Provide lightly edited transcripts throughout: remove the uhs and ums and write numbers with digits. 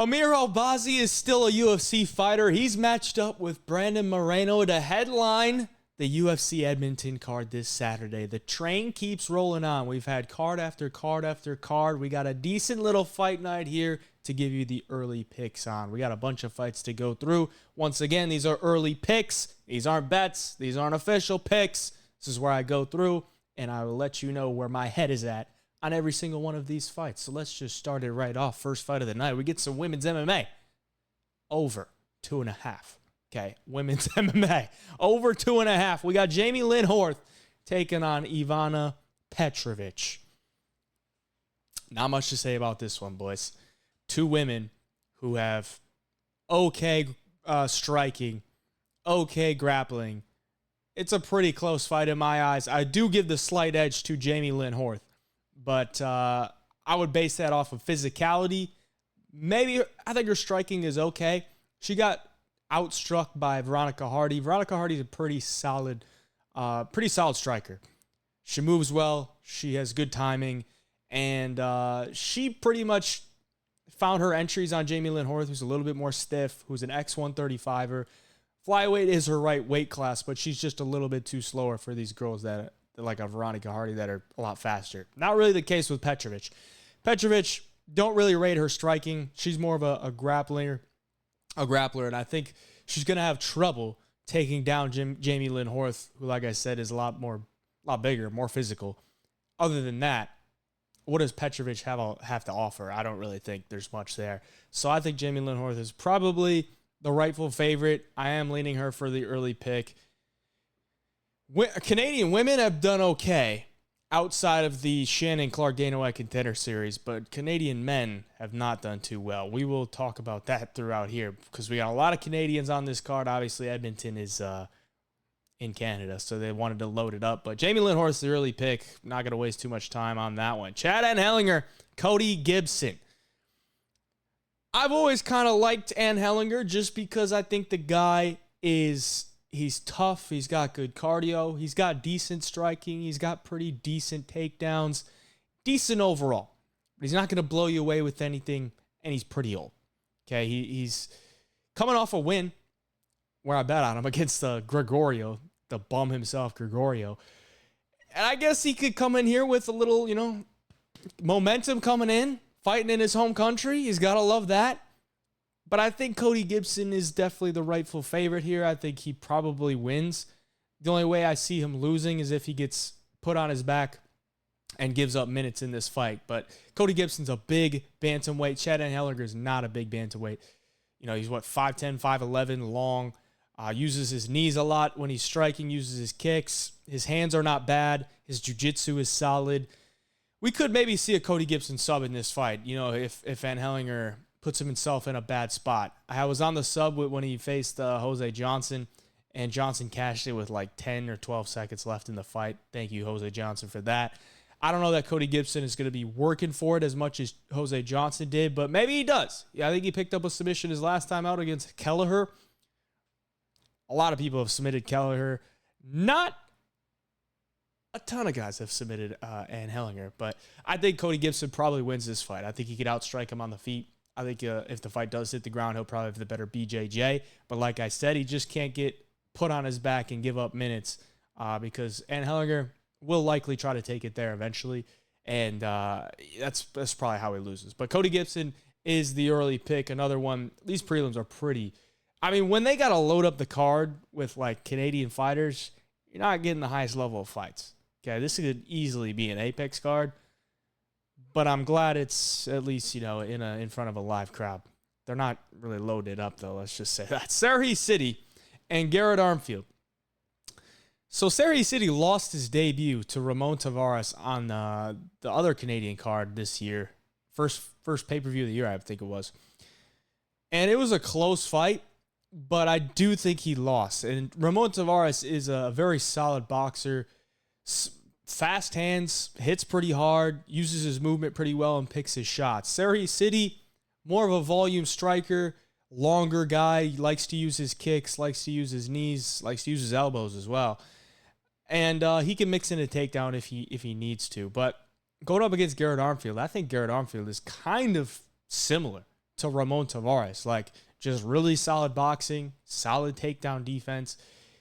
Amir Albazi is still a UFC fighter. He's matched up with Brandon Moreno to headline the UFC Edmonton card this Saturday. The train keeps rolling on. We've had card after card after card. We got a decent little fight night here to give you the early picks on. We got a bunch of fights to go through. Once again, these are early picks. These aren't bets. These aren't official picks. This is where I go through, and I will let you know where my head is at on every single one of these fights. So let's just start it right off. First fight of the night, we get some women's MMA. Over 2.5. Okay, women's MMA. Over 2.5. We got Jamie Lynn Horth taking on Ivana Petrovic. Not much to say about this one, boys. Two women who have okay striking, okay grappling. It's a pretty close fight in my eyes. I do give the slight edge to Jamie Lynn Horth. But I would base that off of physicality. Maybe I think her striking is okay. She got outstruck by Veronica Hardy. Veronica Hardy's a pretty solid striker. She moves well. She has good timing. And she pretty much found her entries on Jamie Lynn Horth, who's a little bit more stiff, who's an X-135er. Flyweight is her right weight class, but she's just a little bit too slower for these girls that like a Veronica Hardy that are a lot faster. Not really the case with Petrovic. Petrovic, don't really rate her striking. She's more of a grappler, and I think she's going to have trouble taking down Jamie Lynn Horth, who, like I said, is a lot bigger, more physical. Other than that, what does Petrovic have to offer? I don't really think there's much there. So I think Jamie Lynn Horth is probably the rightful favorite. I am leaning her for the early pick. Canadian women have done okay outside of the Shannon Clark Dana White Contender Series, but Canadian men have not done too well. We will talk about that throughout here because we got a lot of Canadians on this card. Obviously, Edmonton is in Canada, so they wanted to load it up. But Jamie Lynn Horth is the early pick. Not going to waste too much time on that one. Chad Anheliger, Cody Gibson. I've always kind of liked Anheliger just because I think the guy he's tough. He's got good cardio. He's got decent striking. He's got pretty decent takedowns. Decent overall. But he's not going to blow you away with anything, and he's pretty old. Okay, he's coming off a win where I bet on him against Gregorio, the bum himself, Gregorio. And I guess he could come in here with a little, momentum coming in, fighting in his home country. He's got to love that. But I think Cody Gibson is definitely the rightful favorite here. I think he probably wins. The only way I see him losing is if he gets put on his back and gives up minutes in this fight. But Cody Gibson's a big bantamweight. Chad Anheliger is not a big bantamweight. He's 5'10", 5'11", long. Uses his knees a lot when he's striking, uses his kicks. His hands are not bad. His jiu-jitsu is solid. We could maybe see a Cody Gibson sub in this fight, if Anheliger puts himself in a bad spot. I was on the sub when he faced Jose Johnson, and Johnson cashed it with like 10 or 12 seconds left in the fight. Thank you, Jose Johnson, for that. I don't know that Cody Gibson is going to be working for it as much as Jose Johnson did, but maybe he does. Yeah, I think he picked up a submission his last time out against Kelleher. A lot of people have submitted Kelleher. Not a ton of guys have submitted Anheliger, but I think Cody Gibson probably wins this fight. I think he could outstrike him on the feet. I think if the fight does hit the ground, he'll probably have the better BJJ. But like I said, he just can't get put on his back and give up minutes because Anheliger will likely try to take it there eventually. And that's probably how he loses. But Cody Gibson is the early pick. Another one. These prelims are pretty. I mean, when they got to load up the card with like Canadian fighters, you're not getting the highest level of fights. Okay, this could easily be an Apex card. But I'm glad it's at least, in front of a live crowd. They're not really loaded up, though. Let's just say that. Sarhi Sidey and Garrett Armfield. So Sarhi Sidey lost his debut to Ramon Tavares on the other Canadian card this year. First pay-per-view of the year, I think it was. And it was a close fight, but I do think he lost. And Ramon Tavares is a very solid boxer. Fast hands, hits pretty hard, uses his movement pretty well, and picks his shots. Sarhi Sidey, more of a volume striker, longer guy, likes to use his kicks, likes to use his knees, likes to use his elbows as well. And he can mix in a takedown if he needs to. But going up against Garrett Armfield, I think Garrett Armfield is kind of similar to Ramon Tavares. Like, just really solid boxing, solid takedown defense.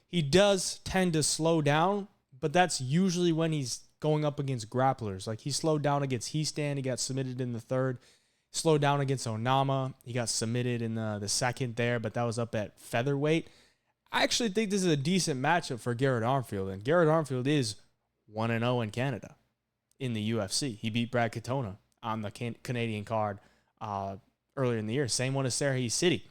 He does tend to slow down, but that's usually when he's going up against grapplers. Like, he slowed down against Heastan. He got submitted in the third. Slowed down against Onama. He got submitted in the second there, but that was up at featherweight. I actually think this is a decent matchup for Garrett Armfield, and Garrett Armfield is 1-0 in Canada in the UFC. He beat Brad Katona on the Canadian card earlier in the year. Same one as Sidey.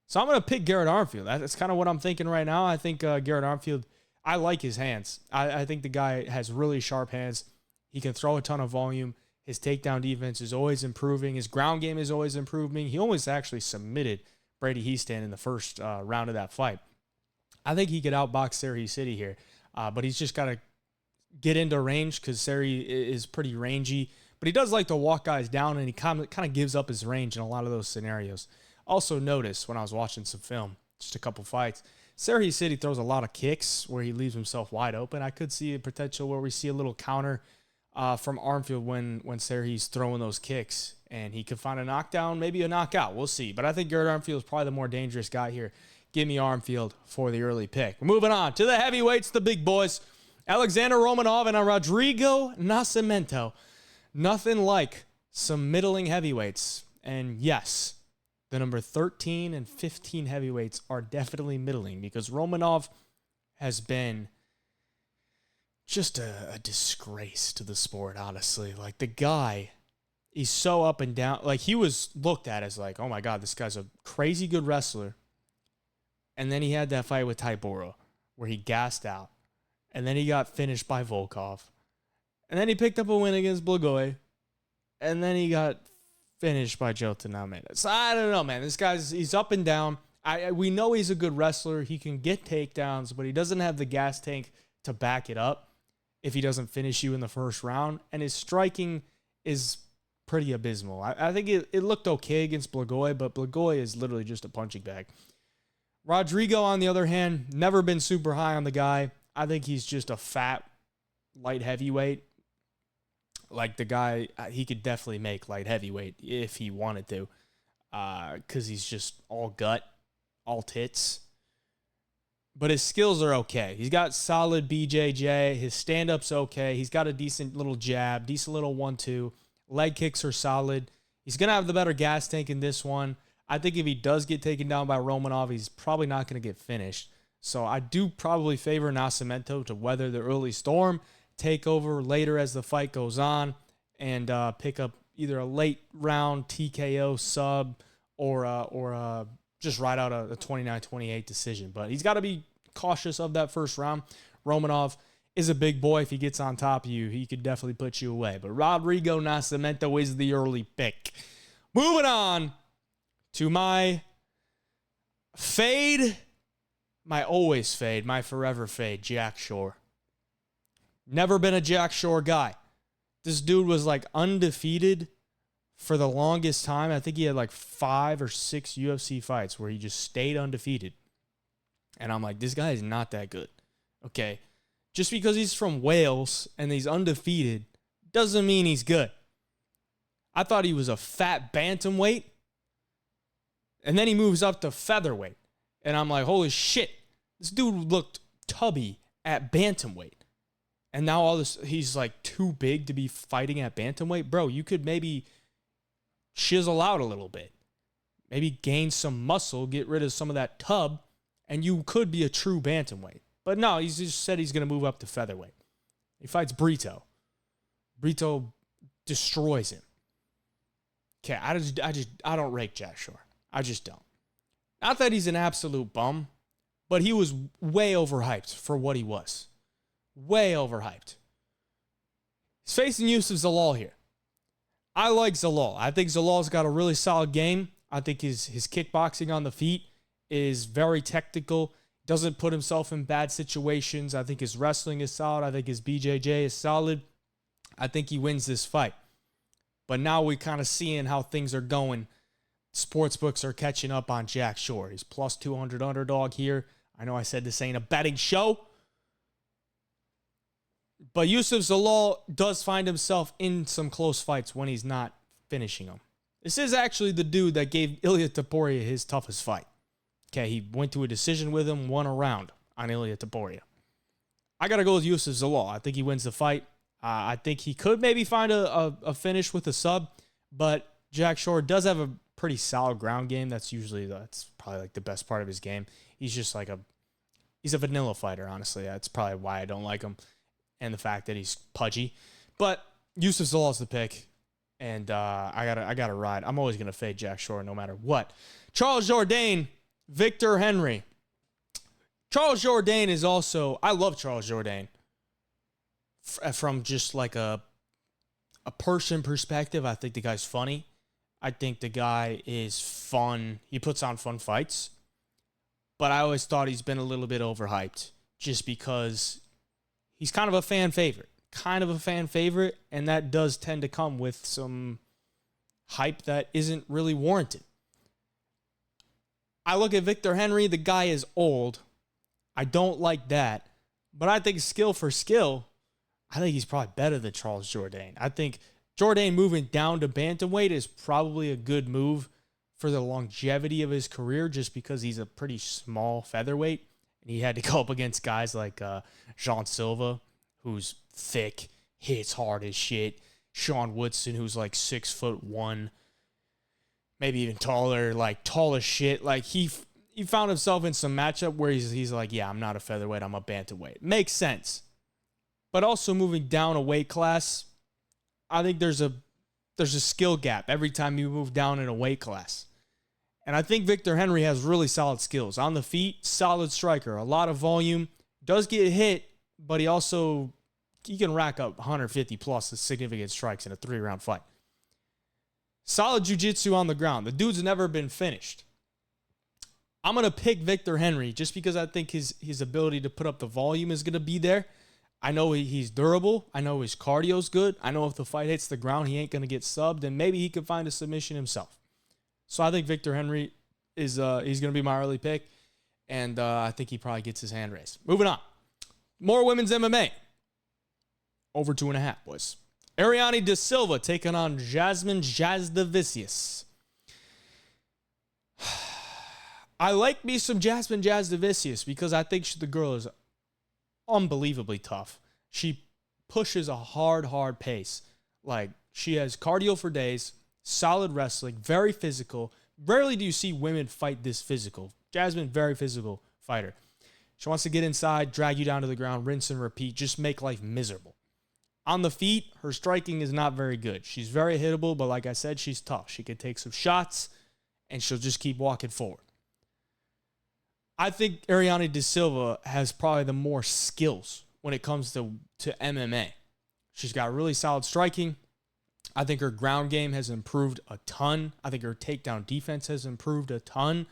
So I'm going to pick Garrett Armfield. That's kind of what I'm thinking right now. I think Garrett Armfield, I like his hands. I think the guy has really sharp hands. He can throw a ton of volume. His takedown defense is always improving. His ground game is always improving. He almost actually submitted Brady Heastan in the first round of that fight. I think he could outbox Sidey here, but he's just got to get into range because Seri is pretty rangy. But he does like to walk guys down, and he kind of gives up his range in a lot of those scenarios. Also notice when I was watching some film, just a couple fights, Sidey throws a lot of kicks where he leaves himself wide open. I could see a potential where we see a little counter from Armfield when Seri's throwing those kicks, and he could find a knockdown, maybe a knockout. We'll see. But I think Garrett Armfield is probably the more dangerous guy here. Give me Armfield for the early pick. We're moving on to the heavyweights, the big boys. Alexander Romanov and Rodrigo Nascimento. Nothing like some middling heavyweights. And yes, the number 13 and 15 heavyweights are definitely middling because Romanov has been just a disgrace to the sport, honestly. Like, the guy, he's so up and down. Like, he was looked at as like, oh my God, this guy's a crazy good wrestler. And then he had that fight with Tybura where he gassed out. And then he got finished by Volkov. And then he picked up a win against Blagoy. And then he got finished by Joe Taname. So I don't know, man. This guy's, he's up and down. We know he's a good wrestler. He can get takedowns, but he doesn't have the gas tank to back it up if he doesn't finish you in the first round. And his striking is pretty abysmal. I think it looked okay against Blagoy, but Blagoy is literally just a punching bag. Rodrigo, on the other hand, never been super high on the guy. I think he's just a fat, light heavyweight. Like, the guy, he could definitely make light heavyweight if he wanted to, because he's just all gut, all tits. But his skills are okay. He's got solid BJJ. His stand-up's okay. He's got a decent little jab, decent little 1-2. Leg kicks are solid. He's going to have the better gas tank in this one. I think if he does get taken down by Romanov, he's probably not going to get finished. So I do probably favor Nascimento to weather the early storm, take over later as the fight goes on, and pick up either a late round TKO sub or just ride out a 29-28 decision. But he's got to be cautious of that first round. Romanov is a big boy. If he gets on top of you, he could definitely put you away. But Rodrigo Nascimento is the early pick. Moving on to my fade, my always fade, my forever fade, Jack Shore. Never been a Jack Shore guy. This dude was like undefeated for the longest time. I think he had like 5 or 6 UFC fights where he just stayed undefeated. And I'm like, this guy is not that good. Okay. Just because he's from Wales and he's undefeated doesn't mean he's good. I thought he was a fat bantamweight. And then he moves up to featherweight. And I'm like, holy shit. This dude looked tubby at bantamweight. And now all this, he's like too big to be fighting at bantamweight. Bro, you could maybe chisel out a little bit. Maybe gain some muscle, get rid of some of that tub, and you could be a true bantamweight. But no, he's just said he's going to move up to featherweight. He fights Brito. Brito destroys him. Okay, I don't rate Jack Shore. I just don't. Not that he's an absolute bum, but he was way overhyped for what he was. Way overhyped. He's facing Youssef Zalal here. I like Zalal. I think Zalal's got a really solid game. I think his kickboxing on the feet is very technical. Doesn't put himself in bad situations. I think his wrestling is solid. I think his BJJ is solid. I think he wins this fight. But now we're kind of seeing how things are going. Sportsbooks are catching up on Jack Shore. He's plus 200 underdog here. I know I said this ain't a betting show. But Youssef Zalal does find himself in some close fights when he's not finishing them. This is actually the dude that gave Ilia Topuria his toughest fight. Okay, he went to a decision with him, won a round on Ilia Topuria. I got to go with Youssef Zalal. I think he wins the fight. I think he could maybe find a finish with a sub, but Jack Shore does have a pretty solid ground game. That's probably like the best part of his game. He's just like he's a vanilla fighter, honestly. That's probably why I don't like him, and the fact that he's pudgy. But Youssef Zalal's the pick, and I gotta ride. I'm always gonna fade Jack Shore no matter what. Charles Jourdain, Victor Henry. Charles Jourdain is also, I love Charles Jourdain from just like a person perspective. I think the guy's funny. I think the guy is fun. He puts on fun fights. But I always thought he's been a little bit overhyped just because he's kind of a fan favorite. And that does tend to come with some hype that isn't really warranted. I look at Victor Henry. The guy is old. I don't like that. But I think skill for skill, I think he's probably better than Charles Jourdain. I think Jourdain moving down to bantamweight is probably a good move for the longevity of his career just because he's a pretty small featherweight. And he had to go up against guys like Jean Silva, who's thick, hits hard as shit. Sean Woodson, who's like 6'1", maybe even taller, like tall as shit. Like he found himself in some matchup where he's like, yeah, I'm not a featherweight, I'm a bantamweight. Makes sense. But also moving down a weight class, I think there's a skill gap every time you move down in a weight class. And I think Victor Henry has really solid skills. On the feet, solid striker, a lot of volume, does get hit, but he can rack up 150 plus significant strikes in a 3-round fight. Solid jiu-jitsu on the ground. The dude's never been finished. I'm going to pick Victor Henry just because I think his ability to put up the volume is going to be there. I know he's durable. I know his cardio's good. I know if the fight hits the ground, he ain't going to get subbed, and maybe he could find a submission himself. So I think Victor Henry is he's going to be my early pick, and I think he probably gets his hand raised. Moving on. More women's MMA. Over 2.5, boys. Ariane De Silva taking on Jasmine Jasudavicius. I like me some Jasmine Jasudavicius because I think the girl is unbelievably tough. She pushes a hard pace. Like, she has cardio for days, solid wrestling, very physical. Rarely do you see women fight this physical. Jasmine, very physical fighter. She wants to get inside, drag you down to the ground, rinse and repeat, just make life miserable. On the feet, her striking is not very good. She's very hittable, but like I said, she's tough. She can take some shots, and she'll just keep walking forward. I think Ariane De Silva has probably the more skills when it comes to MMA. She's got really solid striking. I think her ground game has improved a ton. I think her takedown defense has improved a ton.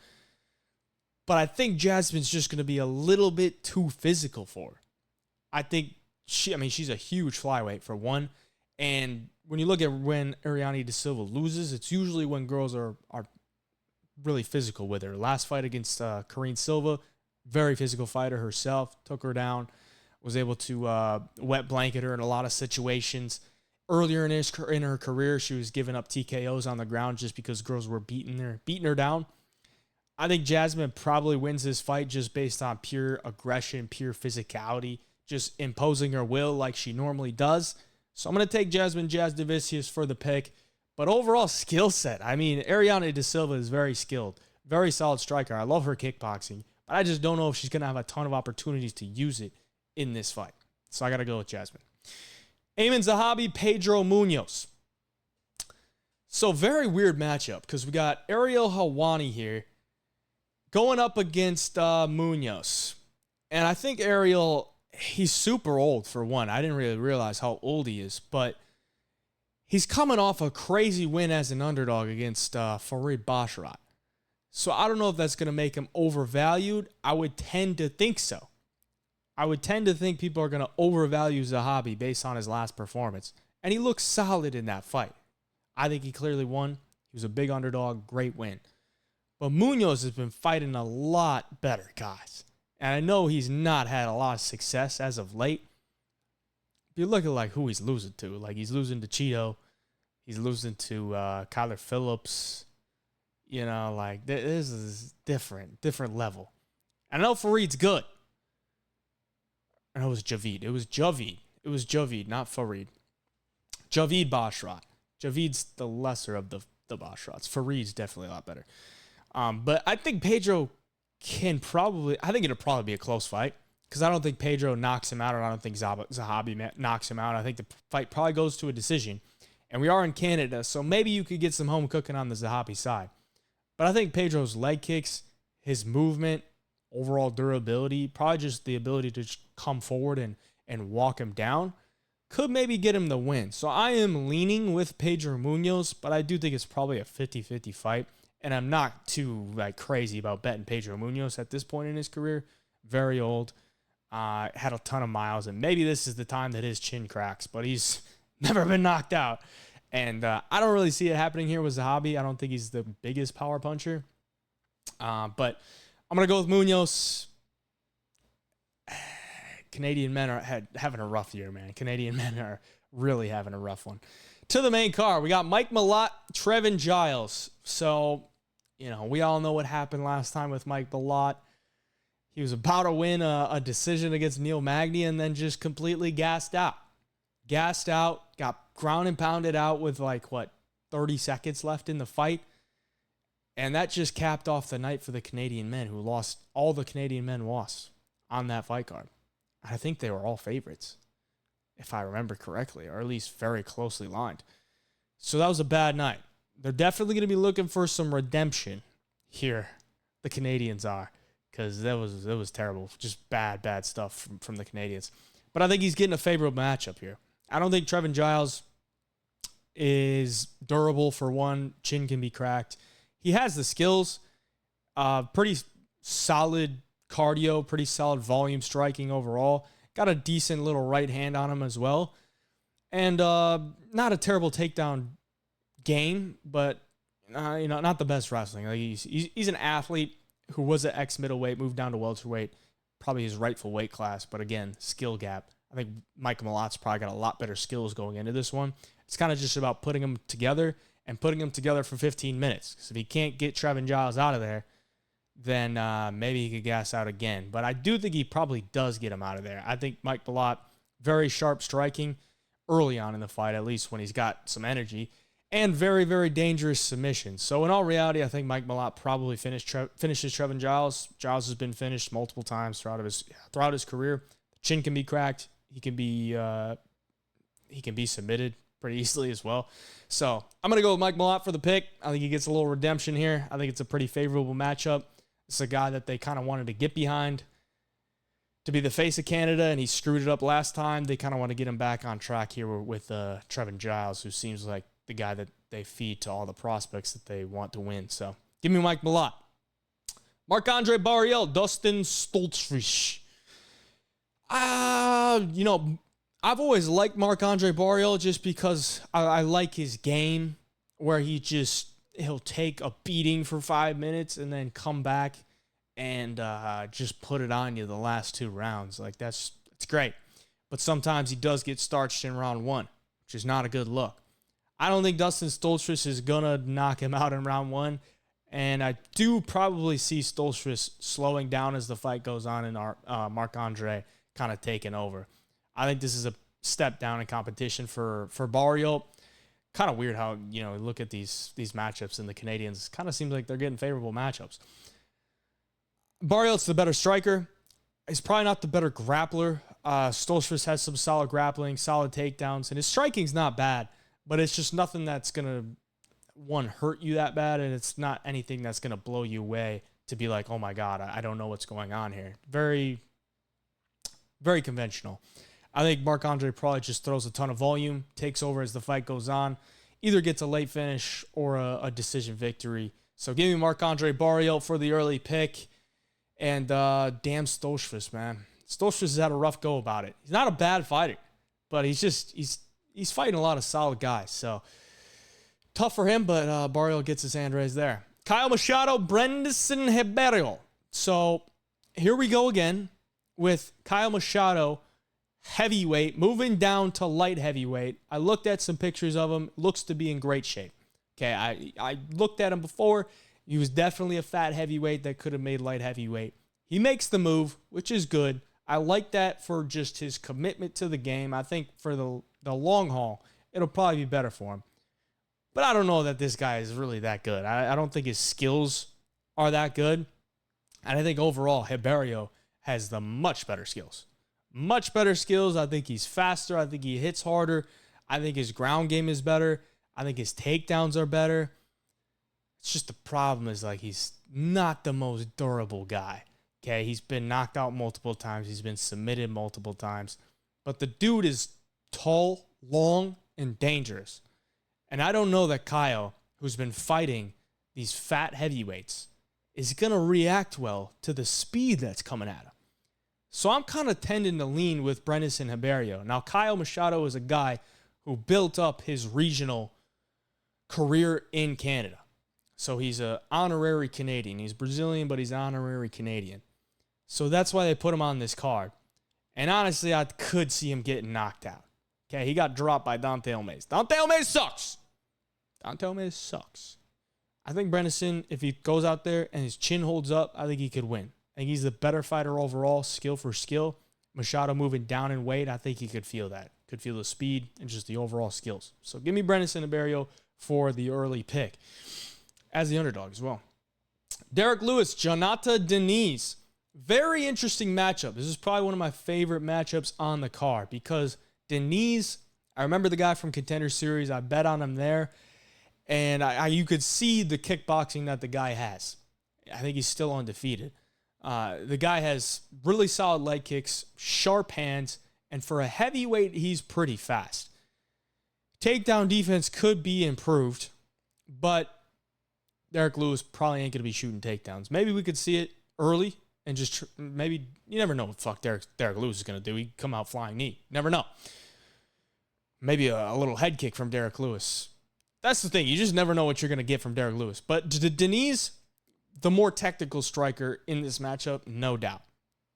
But I think Jasmine's just going to be a little bit too physical for her. I think she's a huge flyweight for one. And when you look at when Ariane De Silva loses, it's usually when girls are really physical with her. Last fight against Karine Silva, very physical fighter herself, took her down, was able to wet blanket her in a lot of situations. Earlier in her career, she was giving up TKOs on the ground just because girls were beating her down. I think Jasmine probably wins this fight just based on pure aggression, pure physicality, just imposing her will like she normally does. So I'm going to take Jasmine Jasudavicius for the pick. But overall skill set, Ariane De Silva is very skilled, very solid striker. I love her kickboxing, but I just don't know if she's going to have a ton of opportunities to use it in this fight. So I got to go with Jasmine. Ayman Zahabi, Pedro Munhoz. So very weird matchup because we got Ariel Helwani here going up against Munhoz. And I think Ariel, he's super old for one. I didn't really realize how old he is, but he's coming off a crazy win as an underdog against Farid Basharat. So I don't know if that's going to make him overvalued. I would tend to think so. I would tend to think people are going to overvalue Zahabi based on his last performance. And he looks solid in that fight. I think he clearly won. He was a big underdog, great win. But Munhoz has been fighting a lot better, guys. And I know he's not had a lot of success as of late. If you look at like who he's losing to, like he's losing to Cheeto, He's losing to Kyler Phillips. You know, like, this is different level. I know Farid's good. I know it was Javid. It was Javid, not Farid. Javid Basharat. Javid's the lesser of the Basharats. Farid's definitely a lot better. But I think Pedro it'll probably be a close fight because I don't think Pedro knocks him out, or I don't think Zahabi knocks him out. I think the fight probably goes to a decision. And we are in Canada, so maybe you could get some home cooking on the Zahabi side. But I think Pedro's leg kicks, his movement, overall durability, probably just the ability to just come forward and walk him down, could maybe get him the win. So I am leaning with Pedro Munhoz, but I do think it's probably a 50-50 fight. And I'm not too crazy about betting Pedro Munhoz at this point in his career. Very old, had a ton of miles, and maybe this is the time that his chin cracks, but he's never been knocked out. And I don't really see it happening here with Zahabi. I don't think he's the biggest power puncher. But I'm going to go with Munhoz. Canadian men are having a rough year, man. Canadian men are really having a rough one. To the main card, we got Mike Malott, Trevin Giles. So, we all know what happened last time with Mike Malott. He was about to win a decision against Neil Magny and then just completely gassed out. Got ground and pounded out with 30 seconds left in the fight. And that just capped off the night for the Canadian men, who lost. All the Canadian men lost on that fight card. I think they were all favorites, if I remember correctly, or at least very closely lined. So that was a bad night. They're definitely going to be looking for some redemption here, the Canadians are, because it was terrible. Just bad stuff from the Canadians. But I think he's getting a favorable matchup here. I don't think Trevin Giles is durable for one. Chin can be cracked. He has the skills. Pretty solid cardio, pretty solid volume striking overall. Got a decent little right hand on him as well. And not a terrible takedown game, but not the best wrestling. He's an athlete who was an ex-middleweight, moved down to welterweight, probably his rightful weight class, but again, skill gap. I think Mike Malott's probably got a lot better skills going into this one. It's kind of just about putting them together and putting them together for 15 minutes. Because if he can't get Trevin Giles out of there, then maybe he could gas out again. But I do think he probably does get him out of there. I think Mike Malott, very sharp striking early on in the fight, at least when he's got some energy, and very, very dangerous submissions. So in all reality, I think Mike Malott probably finishes Trevin Giles. Giles has been finished multiple times throughout his career. The chin can be cracked. He can be submitted pretty easily as well. So I'm going to go with Mike Malott for the pick. I think he gets a little redemption here. I think it's a pretty favorable matchup. It's a guy that they kind of wanted to get behind to be the face of Canada, and he screwed it up last time. They kind of want to get him back on track here with Trevin Giles, who seems like the guy that they feed to all the prospects that they want to win. So give me Mike Malott. Marc-Andre Barriault, Dustin Stoltzfus. I've always liked Marc-Andre Barriault just because I like his game, where he'll take a beating for 5 minutes and then come back and just put it on you the last 2 rounds. It's great. But sometimes he does get starched in round 1, which is not a good look. I don't think Dustin Stoltzfus is going to knock him out in round 1. And I do probably see Stoltzfus slowing down as the fight goes on and Marc-Andre kind of taking over. I think this is a step down in competition for Barriault. Kind of weird how, look at these matchups, and the Canadians kind of seems like they're getting favorable matchups. Barriault's the better striker. He's probably not the better grappler. Stoltzfus has some solid grappling, solid takedowns, and his striking's not bad, but it's just nothing that's going to, hurt you that bad, and it's not anything that's going to blow you away to be like, oh my God, I don't know what's going on here. Very, very conventional. I think Marc-Andre probably just throws a ton of volume, takes over as the fight goes on, either gets a late finish or a decision victory. So give me Marc-Andre Barriault for the early pick. And damn Stoltzfus, man. Stoltzfus has had a rough go about it. He's not a bad fighter, but he's fighting a lot of solid guys. So tough for him, but Barriault gets his hand raised there. Kyle Machado, Brandon Ribeiro. So here we go again with Kyle Machado heavyweight, moving down to light heavyweight. I looked at some pictures of him. Looks to be in great shape. Okay, I looked at him before. He was definitely a fat heavyweight that could have made light heavyweight. He makes the move, which is good. I like that for just his commitment to the game. I think for the long haul, it'll probably be better for him. But I don't know that this guy is really that good. I don't think his skills are that good. And I think overall, Ribeiro has the much better skills. Much better skills. I think he's faster. I think he hits harder. I think his ground game is better. I think his takedowns are better. It's just the problem is like he's not the most durable guy. Okay, he's been knocked out multiple times. He's been submitted multiple times. But the dude is tall, long, and dangerous. And I don't know that Kyle, who's been fighting these fat heavyweights, is going to react well to the speed that's coming at him. So I'm kind of tending to lean with Brennison Ribeiro. Now, Kyle Machado is a guy who built up his regional career in Canada. So he's an honorary Canadian. He's Brazilian, but he's honorary Canadian. So that's why they put him on this card. And honestly, I could see him getting knocked out. Okay, he got dropped by Dante Almeida. Dante Almeida sucks. Dante Almeida sucks. I think Brennison, if he goes out there and his chin holds up, I think he could win. I think he's the better fighter overall, skill for skill. Machado moving down in weight, I think he could feel that. Could feel the speed and just the overall skills. So give me Brennison Ribeiro for the early pick as the underdog as well. Derek Lewis, Jonathan Diniz. Very interesting matchup. This is probably one of my favorite matchups on the card because Diniz, I remember the guy from Contender Series. I bet on him there. And you could see the kickboxing that the guy has. I think he's still undefeated. The guy has really solid leg kicks, sharp hands, and for a heavyweight, he's pretty fast. Takedown defense could be improved, but Derek Lewis probably ain't going to be shooting takedowns. Maybe we could see it early and just maybe, you never know what the fuck Derek Lewis is going to do. He come out flying knee. Never know. Maybe a little head kick from Derek Lewis. That's the thing. You just never know what you're going to get from Derek Lewis. But Diniz, the more technical striker in this matchup, no doubt.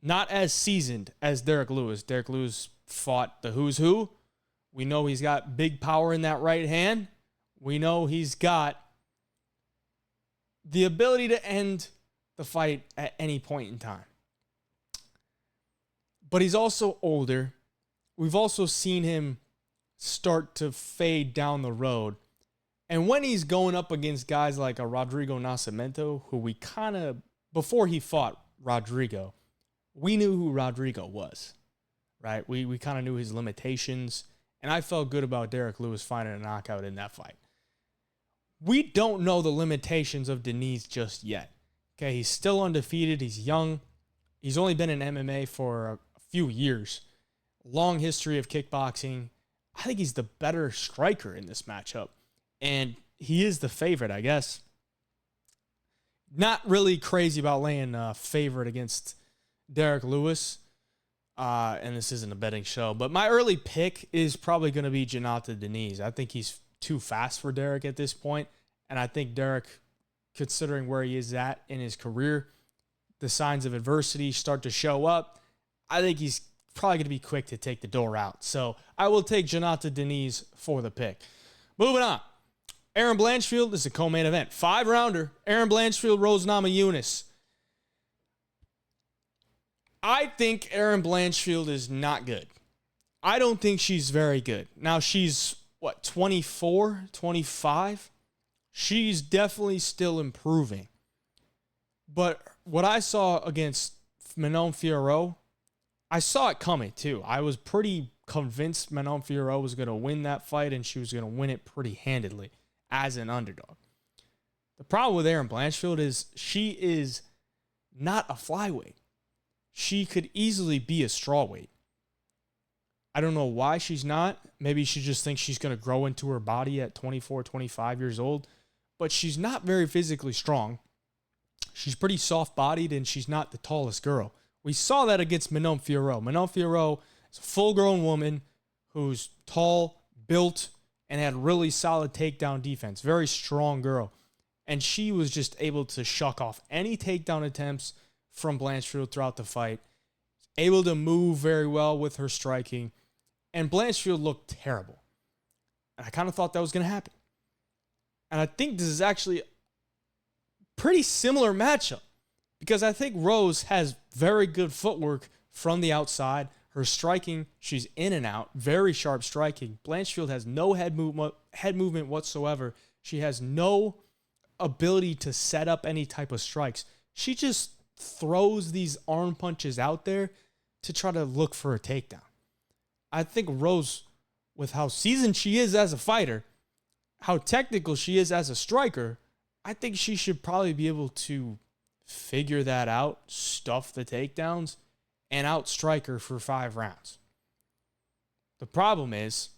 Not as seasoned as Derek Lewis. Derek Lewis fought the who's who. We know he's got big power in that right hand. We know he's got the ability to end the fight at any point in time. But he's also older. We've also seen him start to fade down the road. And when he's going up against guys like a Rodrigo Nascimento, who we kind of, before he fought Rodrigo, we knew who Rodrigo was, right? We kind of knew his limitations, and I felt good about Derek Lewis finding a knockout in that fight. We don't know the limitations of Diniz just yet. Okay, he's still undefeated. He's young. He's only been in MMA for a few years. Long history of kickboxing. I think he's the better striker in this matchup. And he is the favorite, I guess. Not really crazy about laying a favorite against Derek Lewis. And this isn't a betting show. But my early pick is probably going to be Jonathan Diniz. I think he's too fast for Derek at this point. And I think Derek, considering where he is at in his career, the signs of adversity start to show up. I think he's probably going to be quick to take the door out. So I will take Jonathan Diniz for the pick. Moving on. Aaron Blanchfield is a co-main event. 5-rounder. Aaron Blanchfield, Rose Namajunas. I think Aaron Blanchfield is not good. I don't think she's very good. Now she's, 24, 25? She's definitely still improving. But what I saw against Manon Fiorot, I saw it coming too. I was pretty convinced Manon Fiorot was going to win that fight and she was going to win it pretty handedly as an underdog. The problem with Aaron Blanchfield is she is not a flyweight. She could easily be a strawweight. I don't know why she's not. Maybe she just thinks she's going to grow into her body at 24, 25 years old. But she's not very physically strong. She's pretty soft-bodied, and she's not the tallest girl. We saw that against Manon Fiorot. Manon Fiorot is a full-grown woman who's tall, built, and had really solid takedown defense. Very strong girl. And she was just able to shuck off any takedown attempts from Blanchfield throughout the fight. able to move very well with her striking, and Blanchfield looked terrible. And I kind of thought that was going to happen. And I think this is actually a pretty similar matchup because I think Rose has very good footwork from the outside. Her striking, she's in and out, very sharp striking. Blanchfield has no head movement whatsoever. She has no ability to set up any type of strikes. She just throws these arm punches out there to try to look for a takedown. I think Rose, with how seasoned she is as a fighter, how technical she is as a striker, I think she should probably be able to figure that out, stuff the takedowns, and outstrike her for 5 rounds. The problem is,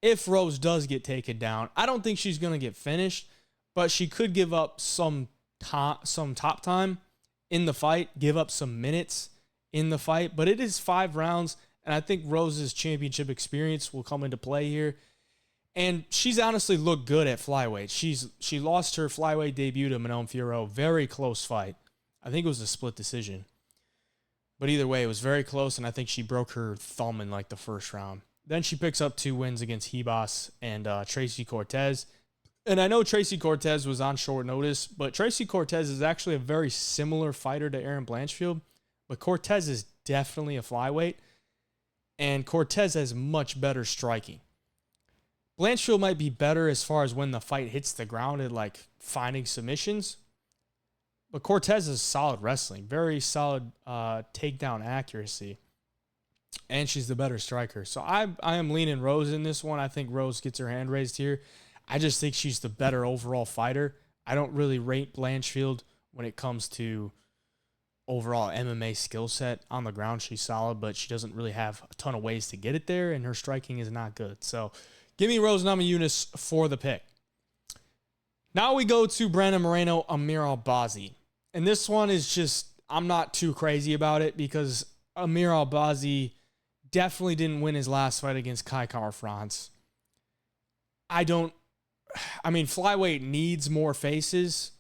if Rose does get taken down, I don't think she's going to get finished, but she could give up some top time in the fight, give up some minutes in the fight, but it is 5 rounds, and I think Rose's championship experience will come into play here. And she's honestly looked good at flyweight. She lost her flyweight debut to Manon Fiorot, very close fight. I think it was a split decision. But either way, it was very close, and I think she broke her thumb in like the first round. Then she picks up 2 wins against Ribas and Tracy Cortez. And I know Tracy Cortez was on short notice, but Tracy Cortez is actually a very similar fighter to Erin Blanchfield. But Cortez is definitely a flyweight, and Cortez has much better striking. Blanchfield might be better as far as when the fight hits the ground and like finding submissions. But Cortez is solid wrestling, very solid takedown accuracy. And she's the better striker. So I am leaning Rose in this one. I think Rose gets her hand raised here. I just think she's the better overall fighter. I don't really rate Blanchfield when it comes to overall MMA skill set. On the ground, she's solid, but she doesn't really have a ton of ways to get it there, and her striking is not good. So give me Rose Namajunas for the pick. Now we go to Brandon Moreno, Amir Albazi. And this one is just, I'm not too crazy about it because Amir Albazi definitely didn't win his last fight against Kai Kara-France. Flyweight needs more faces.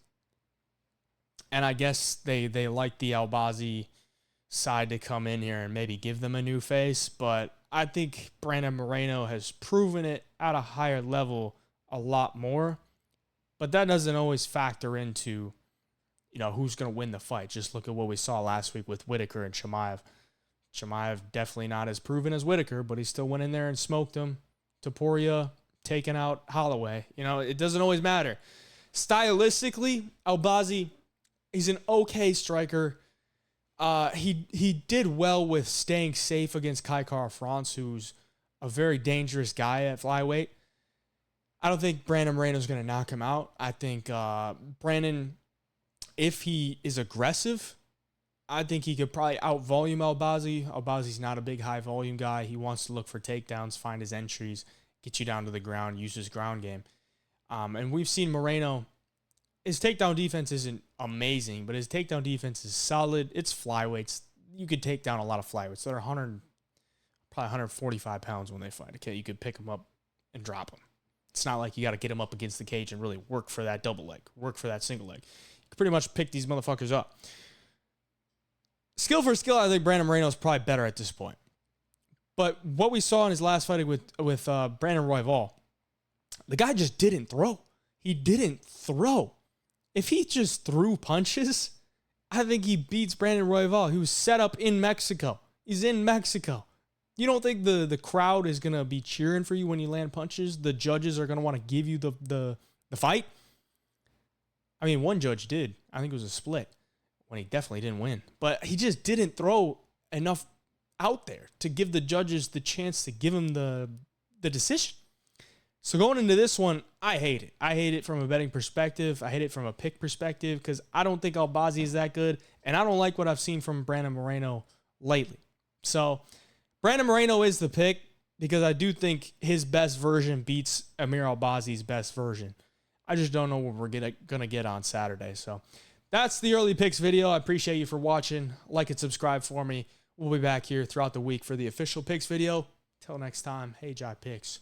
And I guess they like the Albazi side to come in here and maybe give them a new face. But I think Brandon Moreno has proven it at a higher level a lot more. But that doesn't always factor into, who's going to win the fight. Just look at what we saw last week with Whitaker and Chimaev. Chimaev definitely not as proven as Whitaker, but he still went in there and smoked him. Topuria taking out Holloway. It doesn't always matter. Stylistically, Albazi, he's an okay striker. He did well with staying safe against Kai Kara-France, who's a very dangerous guy at flyweight. I don't think Brandon Moreno's going to knock him out. I think Brandon, if he is aggressive, I think he could probably out-volume Albazi. Albazi's not a big high-volume guy. He wants to look for takedowns, find his entries, get you down to the ground, use his ground game. And we've seen Moreno, his takedown defense isn't amazing, but his takedown defense is solid. It's flyweights. You could take down a lot of flyweights that are probably 145 pounds when they fight. Okay, you could pick them up and drop them. It's not like you got to get them up against the cage and really work for that double leg, work for that single leg. You can pretty much pick these motherfuckers up. Skill for skill, I think Brandon Moreno is probably better at this point. But what we saw in his last fight with Brandon Royval, the guy just didn't throw. He didn't throw. If he just threw punches, I think he beats Brandon Royval, who's set up in Mexico. He's in Mexico. You don't think the crowd is going to be cheering for you when you land punches? The judges are going to want to give you the fight? I mean, one judge did. I think it was a split when he definitely didn't win. But he just didn't throw enough out there to give the judges the chance to give him the decision. So going into this one, I hate it. I hate it from a betting perspective. I hate it from a pick perspective because I don't think Albazi is that good, and I don't like what I've seen from Brandon Moreno lately. So Brandon Moreno is the pick because I do think his best version beats Amir Albazi's best version. I just don't know what we're going to get on Saturday. So that's the early picks video. I appreciate you for watching. Like and subscribe for me. We'll be back here throughout the week for the official picks video. Till next time, hey, Jai Picks.